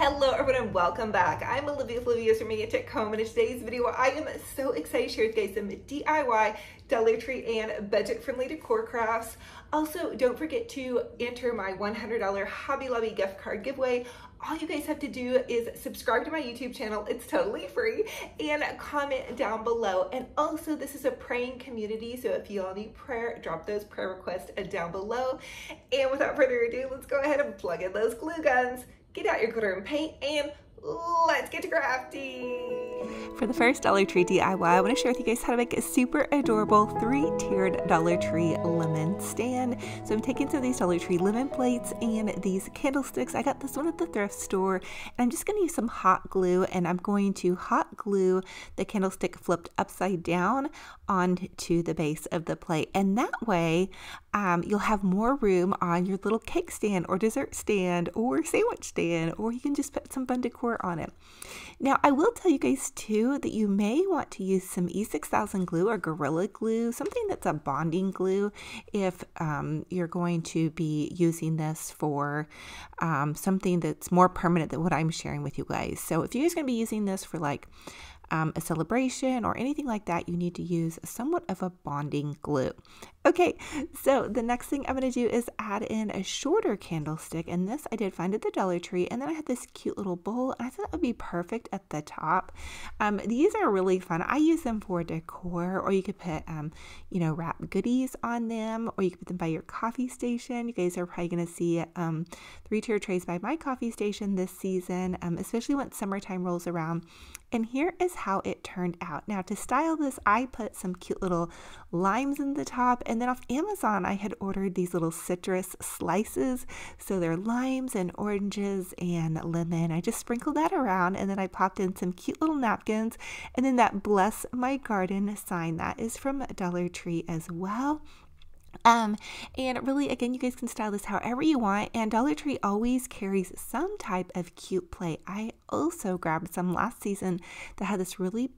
Hello everyone and welcome back. I'm Olivia from Tech Home, and in today's video I am so excited to share with you guys some DIY, Dollar Tree, and budget-friendly decor crafts. Also, don't forget to enter my $100 Hobby Lobby gift card giveaway. All you guys have to do is subscribe to my YouTube channel, it's totally free, and comment down below. And also, this is a praying community, so if you all need prayer, drop those prayer requests down below. And without further ado, let's go ahead and plug in those glue guns, get out your glitter and paint, and let's get to crafting. For the first Dollar Tree DIY, I want to share with you guys how to make a super adorable 3-tiered Dollar Tree lemon stand. So I'm taking some of these Dollar Tree lemon plates and these candlesticks. I got this one at the thrift store, and I'm just going to use some hot glue, and I'm going to hot glue the candlestick flipped upside down onto the base of the plate. And that way you'll have more room on your little cake stand or dessert stand or sandwich stand, or you can just put some fun decor on it. Now, I will tell you guys too that you may want to use some E6000 glue or Gorilla Glue, something that's a bonding glue, if you're going to be using this for something that's more permanent than what I'm sharing with you guys. So if you're just going to be using this for like a celebration or anything like that, you need to use somewhat of a bonding glue. Okay, so the next thing I'm going to do is add in a shorter candlestick, and this I did find at the Dollar Tree, and then I had this cute little bowl, and I thought that would be perfect at the top. These are really fun. I use them for decor, or you could put, wrap goodies on them, or you could put them by your coffee station. You guys are probably going to see 3-tier trays by my coffee station this season, especially once summertime rolls around. And here is how it turned out. Now, to style this, I put some cute little limes in the top, and then off Amazon, I had ordered these little citrus slices. So they're limes and oranges and lemon. I just sprinkled that around, and then I popped in some cute little napkins, and then that Bless My Garden sign, that is from Dollar Tree as well. And really, again, you guys can style this however you want, and Dollar Tree always carries some type of cute plate. I also grabbed some last season that had this really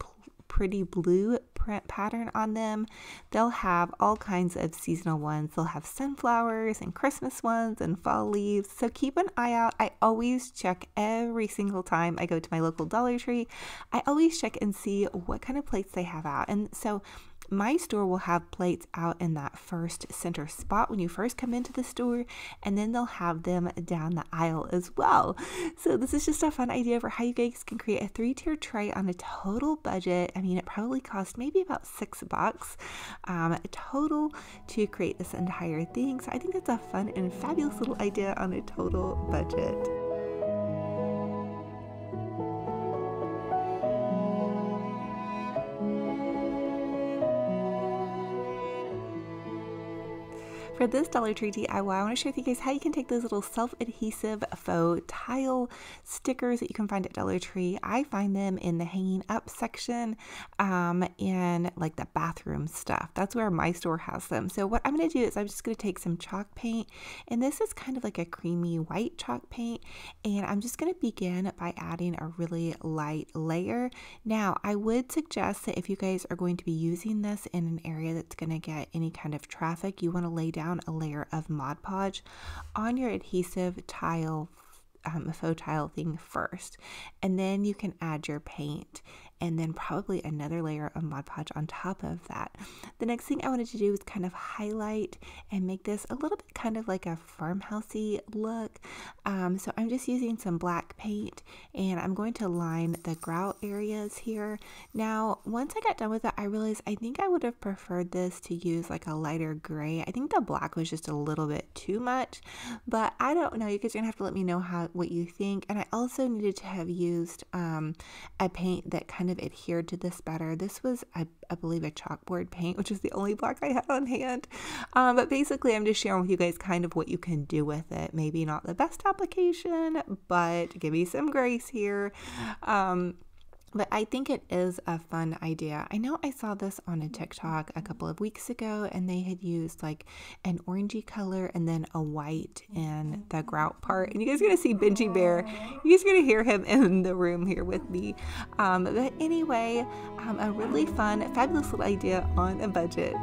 pretty blue print pattern on them. They'll have all kinds of seasonal ones. They'll have sunflowers and Christmas ones and fall leaves, so keep an eye out. I always check every single time I go to my local Dollar Tree. I always check and see what kind of plates they have out, and so my store will have plates out in that first center spot when you first come into the store, and then they'll have them down the aisle as well. So this is just a fun idea for how you guys can create a 3-tier tray on a total budget. I mean, it probably cost maybe about $6 total to create this entire thing. So I think that's a fun and fabulous little idea on a total budget. For this Dollar Tree DIY, I want to share with you guys how you can take those little self-adhesive faux tile stickers that you can find at Dollar Tree. I find them in the hanging up section and like the bathroom stuff. That's where my store has them. So what I'm going to do is I'm just going to take some chalk paint, and this is kind of like a creamy white chalk paint, and I'm just going to begin by adding a really light layer. Now, I would suggest that if you guys are going to be using this in an area that's going to get any kind of traffic, you want to lay down a layer of Mod Podge on your adhesive tile, faux tile thing first, and then you can add your paint, and then probably another layer of Mod Podge on top of that. The next thing I wanted to do is kind of highlight and make this a little bit kind of like a farmhousey look. So I'm just using some black paint, and I'm going to line the grout areas here. Now, once I got done with it, I realized I think I would have preferred this to use like a lighter gray. I think the black was just a little bit too much, but I don't know. You guys are gonna have to let me know what you think. And I also needed to have used a paint that kind of adhered to this better. This was, I believe, a chalkboard paint, which is the only black I had on hand. But basically, I'm just sharing with you guys kind of what you can do with it. Maybe not the best application, but give me some grace here. But I think it is a fun idea. I know I saw this on a TikTok a couple of weeks ago, and they had used like an orangey color and then a white in the grout part. And you guys are going to see Benji Bear. You guys are going to hear him in the room here with me. But anyway, a really fun, fabulous little idea on a budget.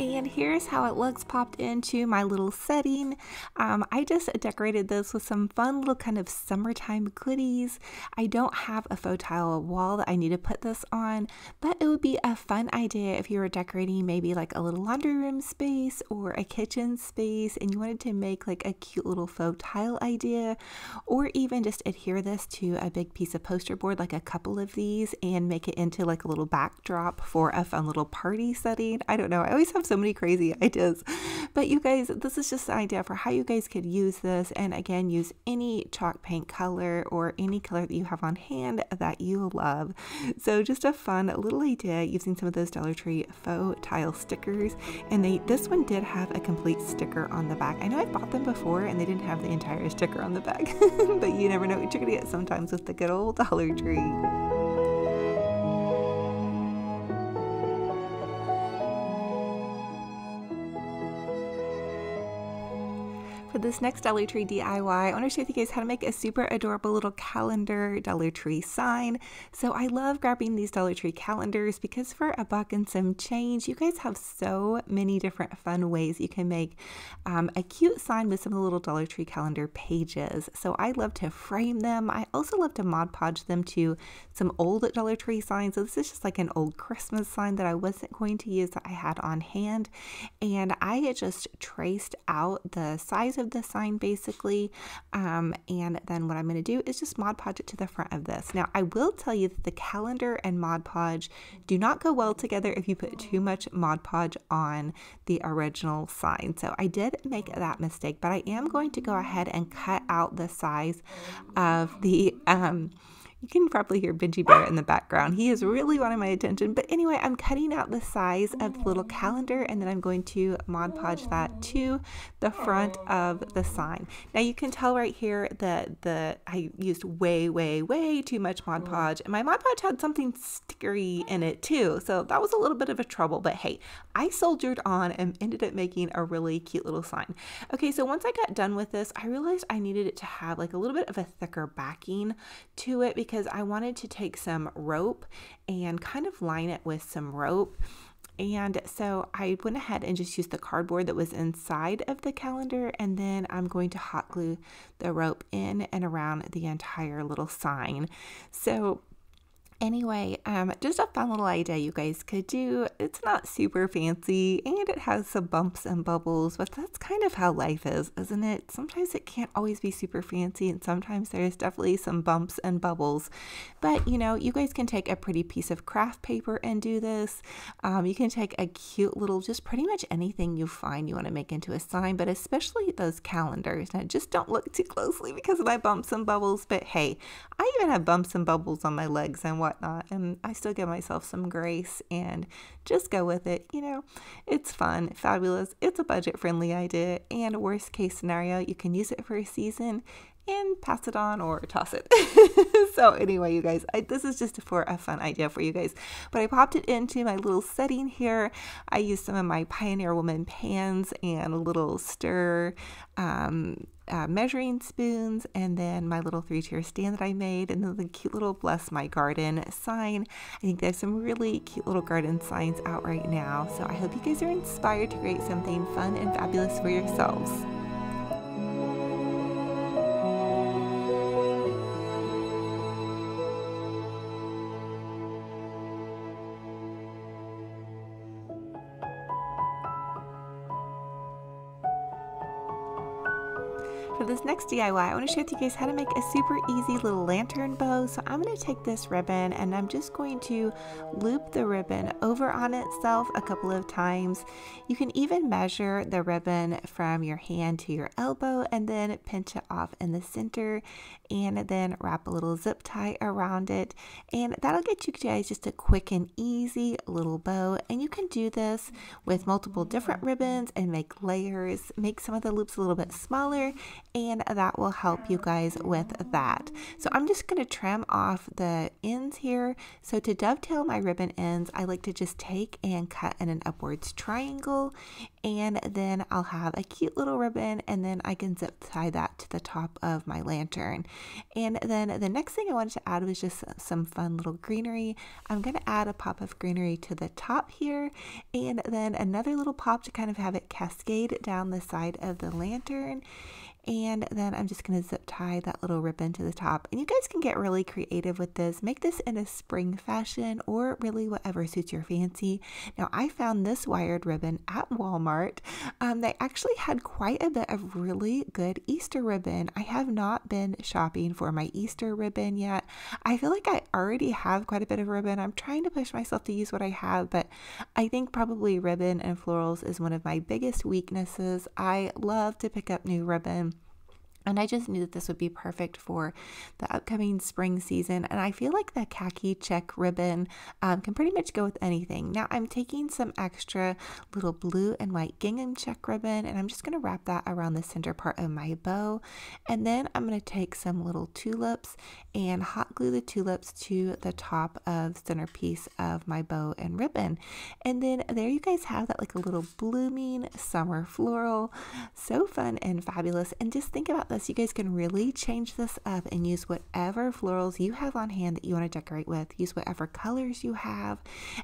And here's how it looks popped into my little setting. I just decorated this with some fun little kind of summertime goodies. I don't have a faux tile wall that I need to put this on, but it would be a fun idea if you were decorating maybe like a little laundry room space or a kitchen space and you wanted to make like a cute little faux tile idea, or even just adhere this to a big piece of poster board, like a couple of these, and make it into like a little backdrop for a fun little party setting. I don't know. I always have so many crazy ideas, but you guys, this is just an idea for how you guys could use this. And again, use any chalk paint color or any color that you have on hand that you love. So just a fun little idea using some of those Dollar Tree faux tile stickers. And this one did have a complete sticker on the back. I know I've bought them before and they didn't have the entire sticker on the back, but you never know what you're gonna get sometimes with the good old Dollar Tree. For this next Dollar Tree DIY, I want to show you guys how to make a super adorable little calendar Dollar Tree sign. So I love grabbing these Dollar Tree calendars because for $1 and some change, you guys have so many different fun ways you can make a cute sign with some of the little Dollar Tree calendar pages. So I love to frame them. I also love to Mod Podge them to some old Dollar Tree signs. So this is just like an old Christmas sign that I wasn't going to use that I had on hand. And I had just traced out the size of the sign basically, and then what I'm going to do is just Mod Podge it to the front of this. Now I will tell you that the calendar and Mod Podge do not go well together if you put too much Mod Podge on the original sign. So I did make that mistake, but I am going to go ahead and cut out the size of the you can probably hear Benji Bear in the background. He is really wanting my attention. But anyway, I'm cutting out the size of the little calendar and then I'm going to Mod Podge that to the front of the sign. Now you can tell right here that I used way too much Mod Podge. And my Mod Podge had something stickery in it too. So that was a little bit of a trouble. But hey, I soldiered on and ended up making a really cute little sign. Okay, so once I got done with this, I realized I needed it to have like a little bit of a thicker backing to it because I wanted to take some rope and kind of line it with some rope. And so I went ahead and just used the cardboard that was inside of the calendar, and then I'm going to hot glue the rope in and around the entire little sign. So anyway, just a fun little idea you guys could do. It's not super fancy and it has some bumps and bubbles, but that's kind of how life is, isn't it? Sometimes it can't always be super fancy and sometimes there's definitely some bumps and bubbles. But you know, you guys can take a pretty piece of craft paper and do this. You can take a cute little, just pretty much anything you find you want to make into a sign, but especially those calendars. Now just don't look too closely because of my bumps and bubbles, but hey, I even have bumps and bubbles on my legs and whatnot, and I still give myself some grace and just go with it. You know, it's fun, fabulous, it's a budget friendly idea, and worst case scenario, you can use it for a season and pass it on or toss it. So anyway, you guys, this is just for a fun idea for you guys. But I popped it into my little setting here. I used some of my Pioneer Woman pans and a little stir measuring spoons, and then my little 3-tier stand that I made, and then the cute little Bless My Garden sign. I think there's some really cute little garden signs out right now. So I hope you guys are inspired to create something fun and fabulous for yourselves. For this next DIY, I want to show you guys how to make a super easy little lantern bow. So I'm going to take this ribbon and I'm just going to loop the ribbon over on itself a couple of times. You can even measure the ribbon from your hand to your elbow and then pinch it off in the center and then wrap a little zip tie around it. And that'll get you guys just a quick and easy little bow. And you can do this with multiple different ribbons and make layers, make some of the loops a little bit smaller, and that will help you guys with that. So I'm just going to trim off the ends here. So to dovetail my ribbon ends, I like to just take and cut in an upwards triangle, and then I'll have a cute little ribbon, and then I can zip tie that to the top of my lantern. And then the next thing I wanted to add was just some fun little greenery. I'm going to add a pop of greenery to the top here, and then another little pop to kind of have it cascade down the side of the lantern. And then I'm just going to zip tie that little ribbon to the top. And you guys can get really creative with this. Make this in a spring fashion or really whatever suits your fancy. Now, I found this wired ribbon at Walmart. They actually had quite a bit of really good Easter ribbon. I have not been shopping for my Easter ribbon yet. I feel like I already have quite a bit of ribbon. I'm trying to push myself to use what I have, but I think probably ribbon and florals is one of my biggest weaknesses. I love to pick up new ribbon. And I just knew that this would be perfect for the upcoming spring season. And I feel like the khaki check ribbon can pretty much go with anything. Now I'm taking some extra little blue and white gingham check ribbon, and I'm just going to wrap that around the center part of my bow. And then I'm going to take some little tulips and hot glue the tulips to the top of centerpiece of my bow and ribbon. And then there you guys have that, like a little blooming summer floral. So fun and fabulous. And just think about this. You guys can really change this up and use whatever florals you have on hand that you want to decorate with. Use whatever colors you have.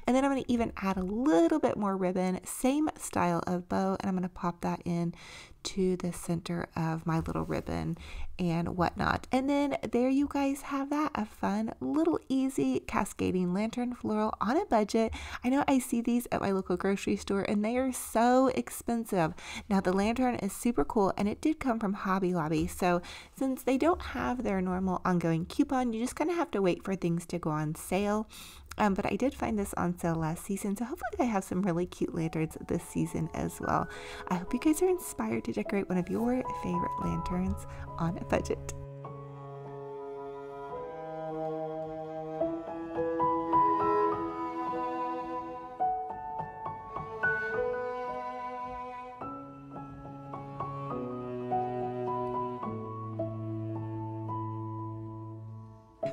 And then I'm going to even add a little bit more ribbon, same style of bow, and I'm going to pop that in to the center of my little ribbon and whatnot. And then there you guys have that, a fun little easy cascading lantern floral on a budget. I know I see these at my local grocery store and they are so expensive. Now the lantern is super cool and it did come from Hobby Lobby. So since they don't have their normal ongoing coupon, you just kind of have to wait for things to go on sale. But I did find this on sale last season, so hopefully they have some really cute lanterns this season as well. I hope you guys are inspired to decorate one of your favorite lanterns on a budget.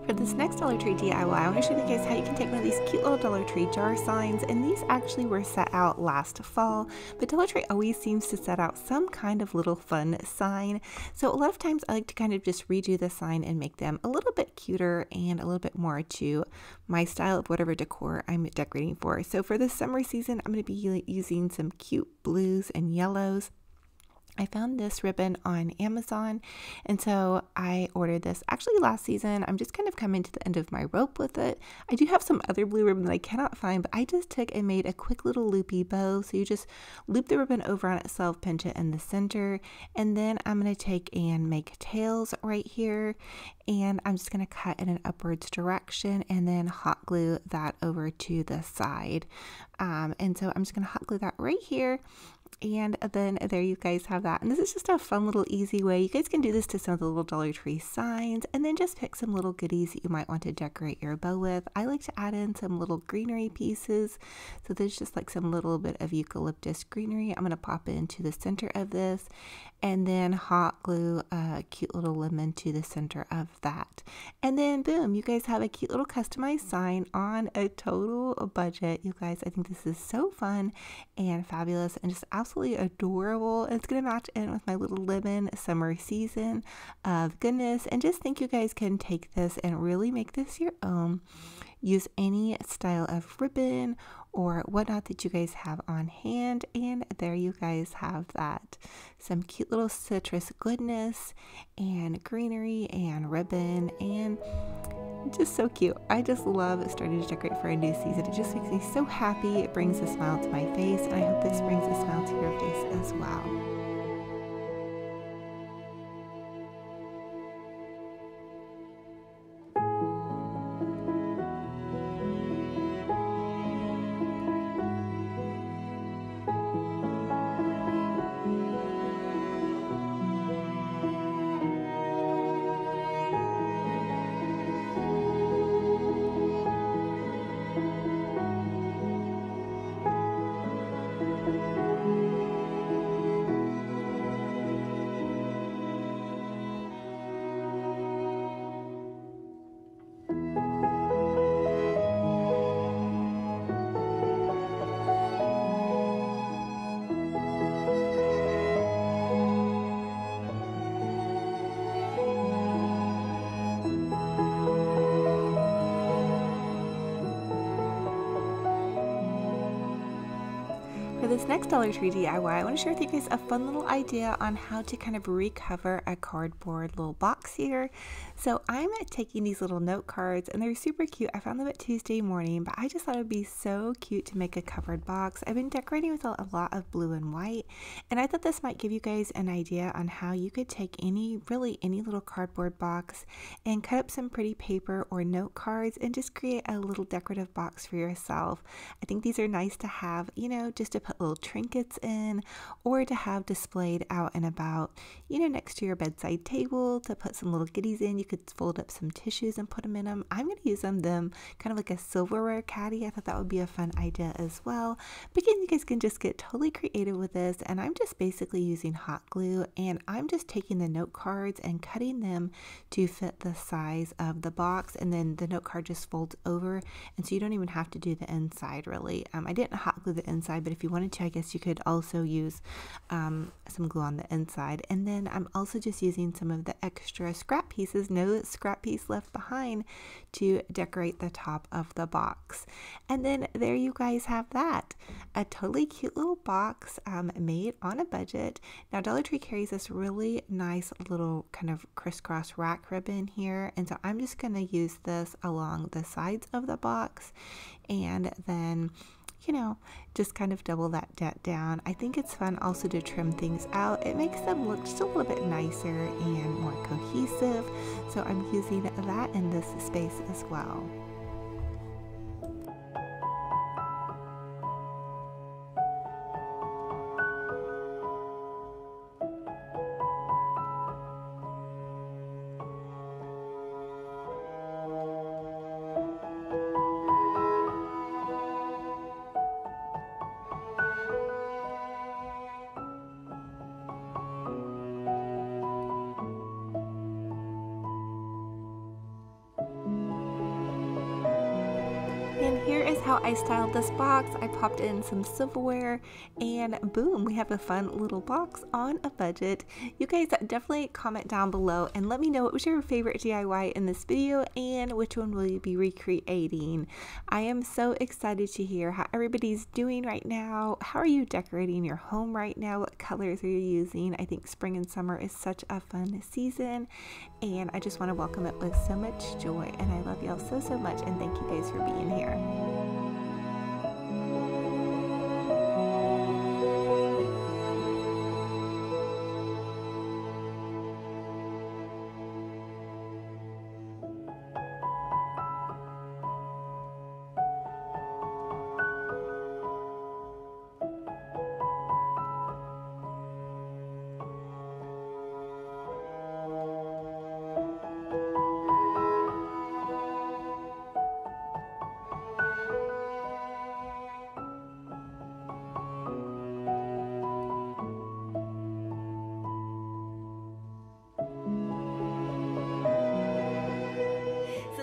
For this next Dollar Tree DIY, I want to show you guys how you can take one of these cute little Dollar Tree jar signs, and these actually were set out last fall, but Dollar Tree always seems to set out some kind of little fun sign. So a lot of times I like to kind of just redo the sign and make them a little bit cuter and a little bit more to my style of whatever decor I'm decorating for. So for the summer season, I'm going to be using some cute blues and yellows. I found this ribbon on Amazon, and so I ordered this actually last season. I'm just kind of coming to the end of my rope with it. I do have some other blue ribbon that I cannot find, but I just took and made a quick little loopy bow. So you just loop the ribbon over on itself, pinch it in the center, and then I'm going to take and make tails right here, and I'm just going to cut in an upwards direction and then hot glue that over to the side. And so I'm just going to hot glue that right here. And then there you guys have that. And this is just a fun little easy way. You guys can do this to some of the little Dollar Tree signs and then just pick some little goodies that you might want to decorate your bow with. I like to add in some little greenery pieces. So there's just like some little bit of eucalyptus greenery. I'm going to pop it into the center of this and then hot glue a cute little lemon to the center of that. And then boom, you guys have a cute little customized sign on a total budget. You guys, I think this is so fun and fabulous and just absolutely adorable. It's going to match in with my little lemon summer season of goodness. And just think you guys can take this and really make this your own. Use any style of ribbon or whatnot that you guys have on hand, and there you guys have that. Some cute little citrus goodness and greenery and ribbon, and just so cute. I just love starting to decorate for a new season. It just makes me so happy. It brings a smile to my face, and I hope this brings a smile to your face as well. For this next Dollar Tree DIY, I want to share with you guys a fun little idea on how to kind of recover a cardboard little box here. So I'm taking these little note cards, and they're super cute. I found them at Tuesday morning, but I just thought it would be so cute to make a covered box. I've been decorating with a lot of blue and white, and I thought this might give you guys an idea on how you could take really any little cardboard box and cut up some pretty paper or note cards and just create a little decorative box for yourself. I think these are nice to have, you know, just to put little trinkets in, or to have displayed out and about, you know, next to your bedside table to put some little goodies in. You could fold up some tissues and put them in them. I'm going to use them kind of like a silverware caddy. I thought that would be a fun idea as well. But again, you guys can just get totally creative with this, and I'm just basically using hot glue, and I'm just taking the note cards and cutting them to fit the size of the box, and then the note card just folds over, and so you don't even have to do the inside really. I didn't hot glue the inside, but if you wanted to, I guess you could also use some glue on the inside. And then I'm also just using some of the extra scrap pieces, no scrap piece left behind, to decorate the top of the box. And then there you guys have that, a totally cute little box made on a budget. Now Dollar Tree carries this really nice little kind of crisscross rack ribbon here, and so I'm just going to use this along the sides of the box, and then, you know, just kind of double that down. I think it's fun also to trim things out. It makes them look just a little bit nicer and more cohesive. So I'm using that in this space as well. And here is how I styled this box. I popped in some silverware, and boom, we have a fun little box on a budget. You guys definitely comment down below and let me know what was your favorite DIY in this video and which one will you be recreating. I am so excited to hear how everybody's doing right now. How are you decorating your home right now? What colors are you using? I think spring and summer is such a fun season, and I just want to welcome it with so much joy. And I love y'all so much, and thank you guys for being here.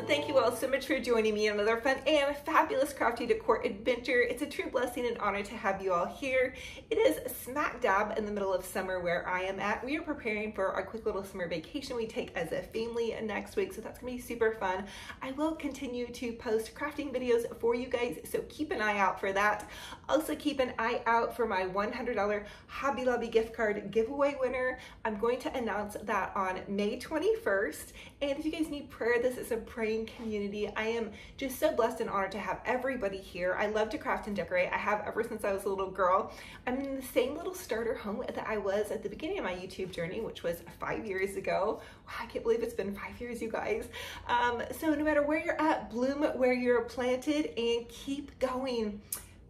Thank you all so much for joining me on another fun and fabulous crafty decor adventure. It's a true blessing and honor to have you all here. It is smack dab in the middle of summer where I am at. We are preparing for our quick little summer vacation we take as a family next week, so that's gonna be super fun. I will continue to post crafting videos for you guys, so keep an eye out for that. Also keep an eye out for my $100 Hobby Lobby gift card giveaway winner. I'm going to announce that on May 21st. And if you guys need prayer, this is a praying community. I am just so blessed and honored to have everybody here. I love to craft and decorate. I have ever since I was a little girl. I'm in the same little starter home that I was at the beginning of my YouTube journey, which was 5 years ago. Wow, I can't believe it's been 5 years, you guys. So no matter where you're at, bloom where you're planted and keep going.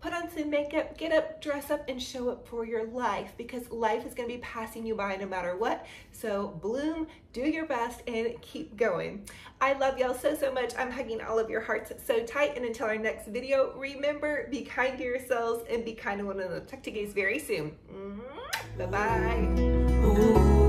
Put on some makeup, get up, dress up, and show up for your life, because life is going to be passing you by no matter what. So bloom, do your best, and keep going. I love y'all so much. I'm hugging all of your hearts so tight. And until our next video, remember, be kind to yourselves and be kind to one another. Talk to you guys very soon. Bye-bye.